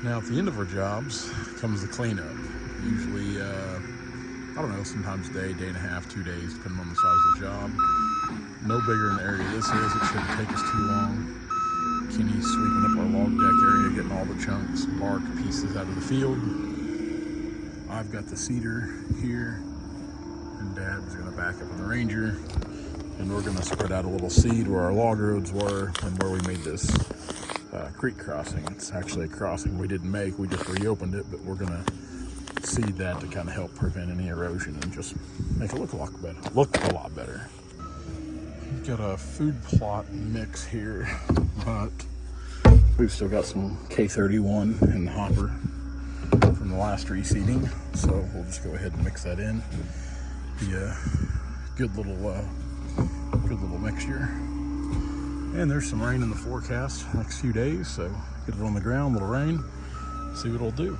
Now at the end of our jobs comes the cleanup. Usually, I don't know, sometimes a day, day and a half, 2 days, depending on the size of the job. No bigger in the area this is, it shouldn't take us too long. Kenny's sweeping up our log deck area, getting all the chunks, bark, pieces out of the field. I've got the cedar here, and Dad's gonna back up in the Ranger, and we're gonna spread out a little seed where our log roads were and where we made this creek crossing. It's actually a crossing we didn't make, we just reopened it, but we're gonna seed that to kind of help prevent any erosion and just make it look a lot better. We've got a food plot mix here, but we've still got some K31 in the hopper from the last reseeding, so we'll just go ahead and mix that in. Be a good little mixture. And there's some rain in the forecast next few days, so get it on the ground, little rain, see what it'll do.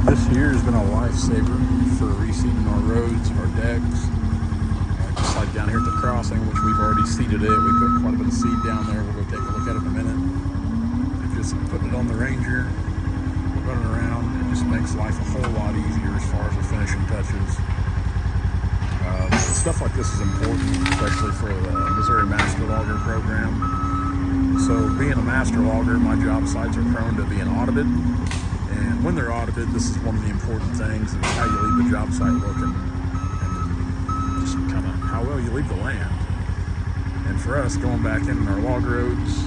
This year has been a lifesaver for reseeding our roads, our decks. Just like down here at the crossing, which we've already seeded it. We put quite a bit of seed down there. We'll go take a look at it in a minute. Just putting it on the Ranger, running around, it just makes life a whole lot easier as far as the finishing touches. Stuff like this is important, especially for the Missouri Master Logger program. So being a master logger, my job sites are prone to being audited. And when they're audited, this is one of the important things, is how you leave the job site looking and just kind of how well you leave the land. And for us, going back in our log roads,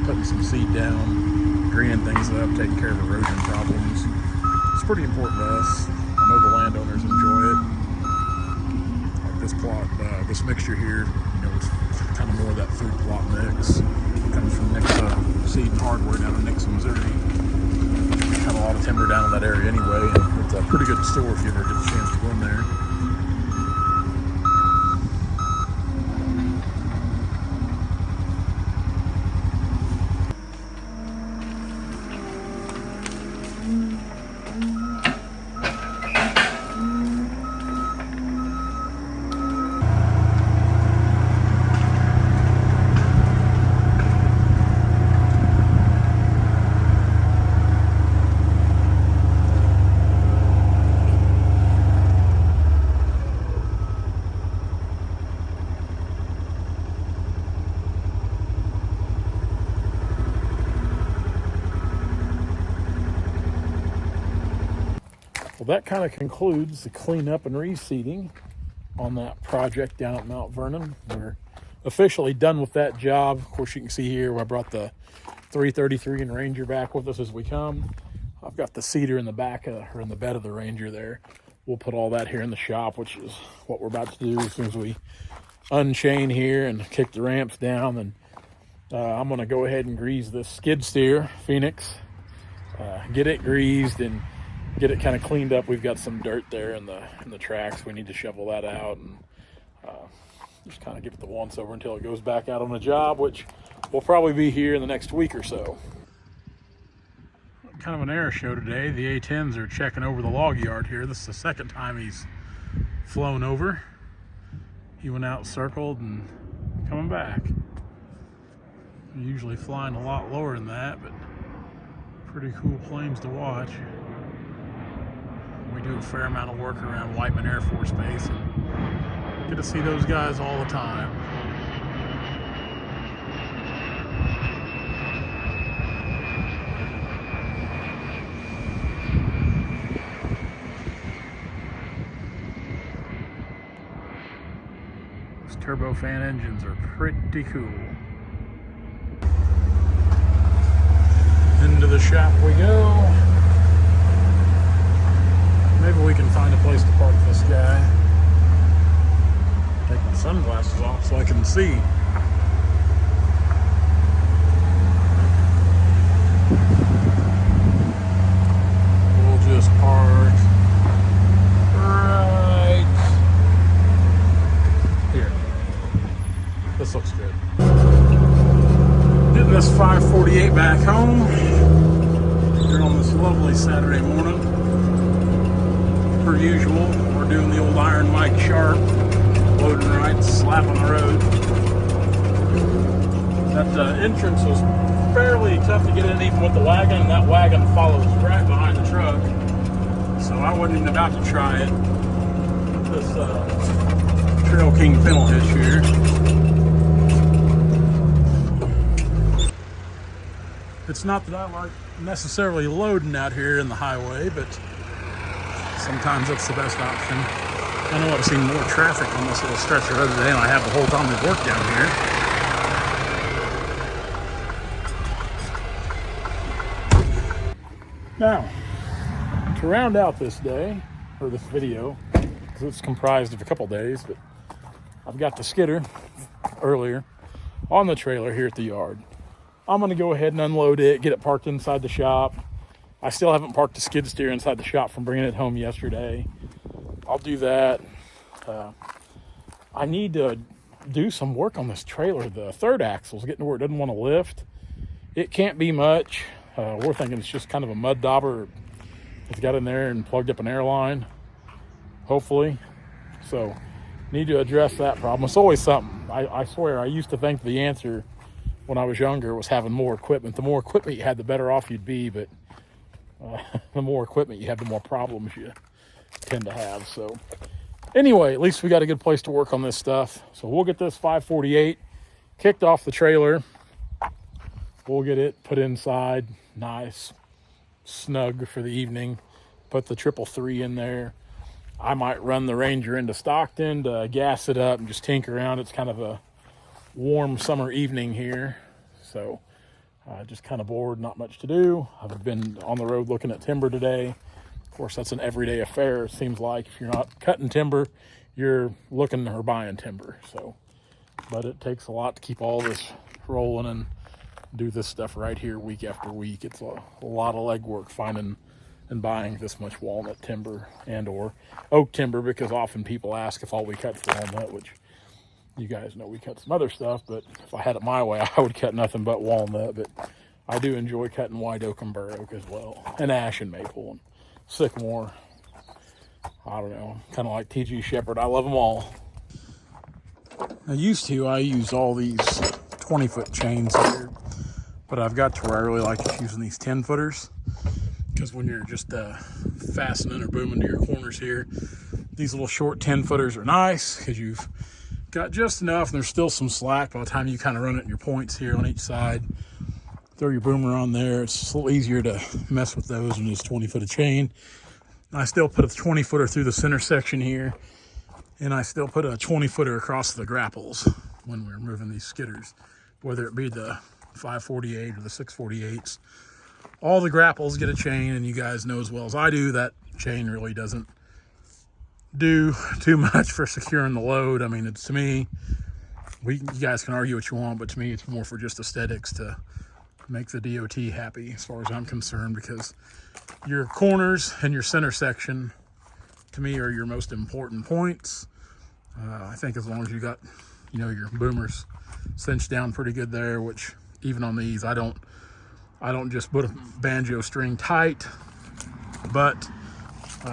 putting some seed down, greening things up, taking care of erosion problems, it's pretty important to us. I know the landowners enjoy it. Like this plot, this mixture here, it's kind of more of that food plot mix. It comes from Nixa Seed and Hardware down in Nixa, Missouri. Got a lot of timber down in that area anyway. It's a pretty good store if you ever get a chance to go in there. Well, that kind of concludes the cleanup and reseeding on that project down at Mount Vernon. We're officially done with that job. Of course, you can see here where I brought the 333 and Ranger back with us as we come. I've got the cedar in the back or in the bed of the Ranger there. we'll put all that here in the shop, which is what we're about to do as soon as we unchain here and kick the ramps down. And I'm going to go ahead and grease this skid steer Phoenix, get it greased and get it kind of cleaned up. We've got some dirt there in the tracks. We need to shovel that out and just kind of give it the once over until it goes back out on the job, which will probably be here in the next week or so. Kind of an air show today. The A10s are checking over the log yard here. This is the second time he's flown over. He went out, circled, and coming back. Usually flying a lot lower than that, but pretty cool planes to watch. We do a fair amount of work around Whiteman Air Force Base and get to see those guys all the time. Those turbofan engines are pretty cool. Into the shop we go. Maybe we can find a place to park this guy. Take my sunglasses off so I can see. We'll just park right here. This looks good. Getting this 548 back home here on this lovely Saturday morning. Per usual, we're doing the old Iron Mike Sharp, loading right, slap on the road. That entrance was fairly tough to get in even with the wagon, and that wagon follows right behind the truck. So I wasn't even about to try it. This Trail King pedal hitch here. It's not that I like necessarily loading out here in the highway, but sometimes that's the best option. I know I've seen more traffic on this little stretch of road today than I have the whole time we've worked down here. Now, to round out this day, or this video, because it's comprised of a couple days, but I've got the skidder earlier on the trailer here at the yard. I'm going to go ahead and unload it, get it parked inside the shop. I still haven't parked the skid steer inside the shop from bringing it home yesterday. I'll do that. I need to do some work on this trailer. The third axle's getting to where it doesn't want to lift. It can't be much. We're thinking it's just kind of a mud dauber. It's got in there and plugged up an airline, hopefully. So, need to address that problem. It's always something. I swear, I used to think the answer when I was younger was having more equipment. The more equipment you had, the better off you'd be, but the more equipment you have, the more problems you tend to have. So anyway, at least we got a good place to work on this stuff. So we'll get this 548 kicked off the trailer. We'll get it put inside, nice, snug for the evening. Put the 333 in there. I might run the Ranger into Stockton to gas it up and just tinker around. It's kind of a warm summer evening here, so just kind of bored, not much to do. I've been on the road looking at timber today. Of course, that's an everyday affair. It seems like if you're not cutting timber, you're looking or buying timber. So, but it takes a lot to keep all this rolling and do this stuff right here week after week. It's a lot of legwork finding and buying this much walnut timber and or oak timber, because often people ask if all we cut is walnut, which you guys know we cut some other stuff, but if I had it my way, I would cut nothing but walnut. But I do enjoy cutting white oak and bur oak as well, and ash and maple and sycamore. I don't know, kind of like T.G. Shepherd. I love them all. I used all these 20-foot chains here, but I've got to where I really like just using these 10-footers, because when you're just fastening or booming to your corners here, these little short 10-footers are nice because you've got just enough and there's still some slack by the time you kind of run it in your points here on each side. Throw your boomer on there. It's a little easier to mess with those when it's 20-foot of chain. I still put a 20-footer through the center section here, and I still put a 20-footer across the grapples when we're moving these skidders, whether it be the 548 or the 648s. All the grapples get a chain, and you guys know as well as I do that chain really doesn't do too much for securing the load. I mean, it's, to me, you guys can argue what you want, but to me, it's more for just aesthetics to make the DOT happy as far as I'm concerned, because your corners and your center section, to me, are your most important points. I think as long as you got, your boomers cinched down pretty good there, which even on these, I don't just put a banjo string tight, but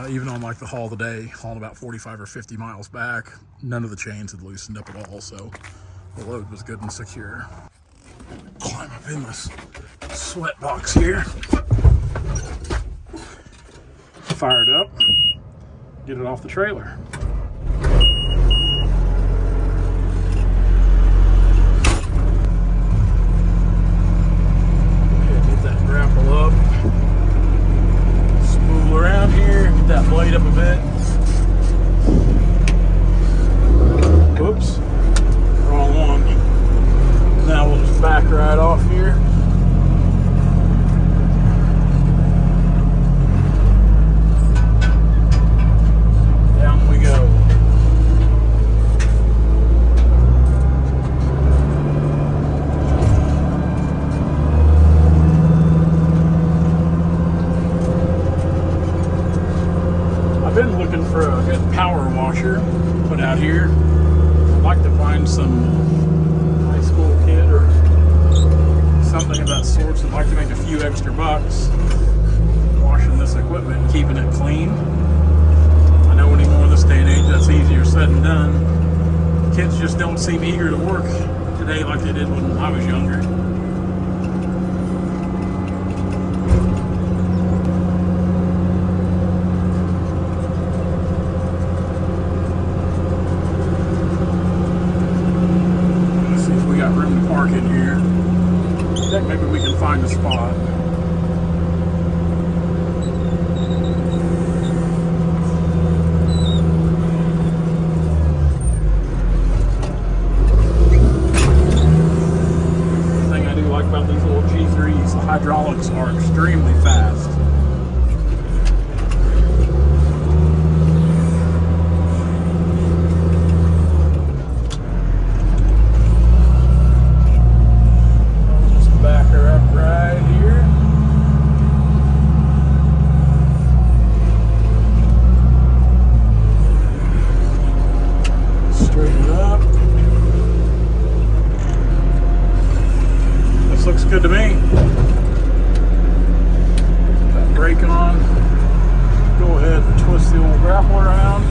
even on like the haul today, hauling about 45 or 50 miles back, none of the chains had loosened up at all, so the load was good and secure. Climb up in this sweat box here, fire it up, get it off the trailer. Get that grapple up, spool around here, get that blade up a bit. Whoops, wrong one. Now we'll just back right off here. Down we go. I've been looking for a good power washer to put out here. I'd like to find some school kid or something of that sort. So I'd like to make a few extra bucks washing this equipment and keeping it clean. I know anymore this day and age that's easier said than done. Kids just don't seem eager to work today like they did when I was younger. In here. I think maybe we can find a spot. The thing I do like about these little G3s, the hydraulics are extremely fast. Looks good to me. Put that brake on. Go ahead and twist the old grapple around.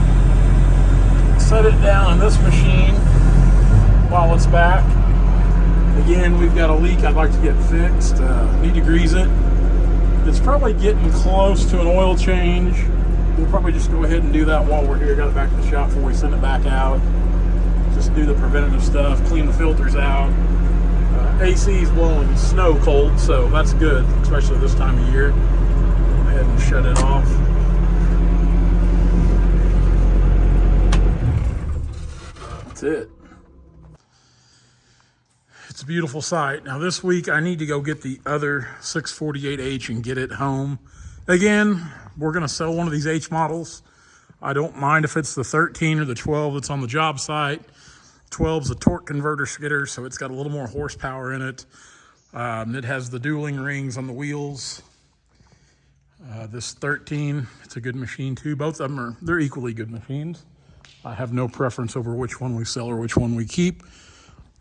Set it down in this machine while it's back. Again, we've got a leak I'd like to get fixed. Need to grease it. It's probably getting close to an oil change. We'll probably just go ahead and do that while we're here. Got it back to the shop before we send it back out. Just do the preventative stuff, clean the filters out. AC is blowing snow cold, so that's good, especially this time of year. Go ahead and shut it off. That's it. It's a beautiful sight. Now this week I need to go get the other 648H and get it home. Again, we're gonna sell one of these H models. I don't mind if it's the 13 or the 12 that's on the job site. 12's a torque converter skidder, so it's got a little more horsepower in it. It has the dueling rings on the wheels. This 13, it's a good machine too. Both of them they're equally good machines. I have no preference over which one we sell or which one we keep,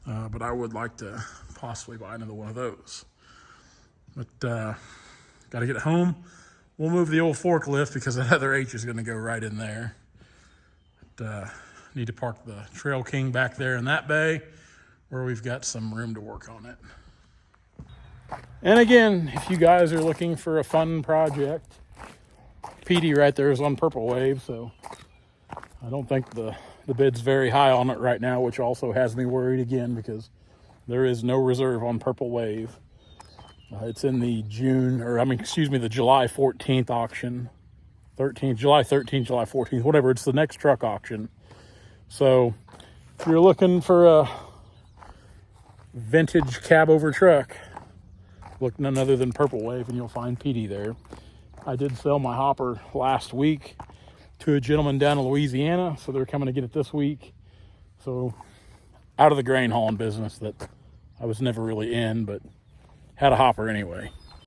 but I would like to possibly buy another one of those. But got to get it home. We'll move the old forklift because that other H is going to go right in there. But, need to park the Trail King back there in that bay where we've got some room to work on it. And again, if you guys are looking for a fun project, PD right there is on Purple Wave, so I don't think the bid's very high on it right now, which also has me worried again because there is no reserve on Purple Wave. It's in the the July 14th auction. July 13th, July 14th, whatever. It's the next truck auction. So if you're looking for a vintage cab over truck, look none other than Purple Wave and you'll find PD there. I did sell my hopper last week to a gentleman down in Louisiana, so they're coming to get it this week. So out of the grain hauling business that I was never really in, but had a hopper anyway.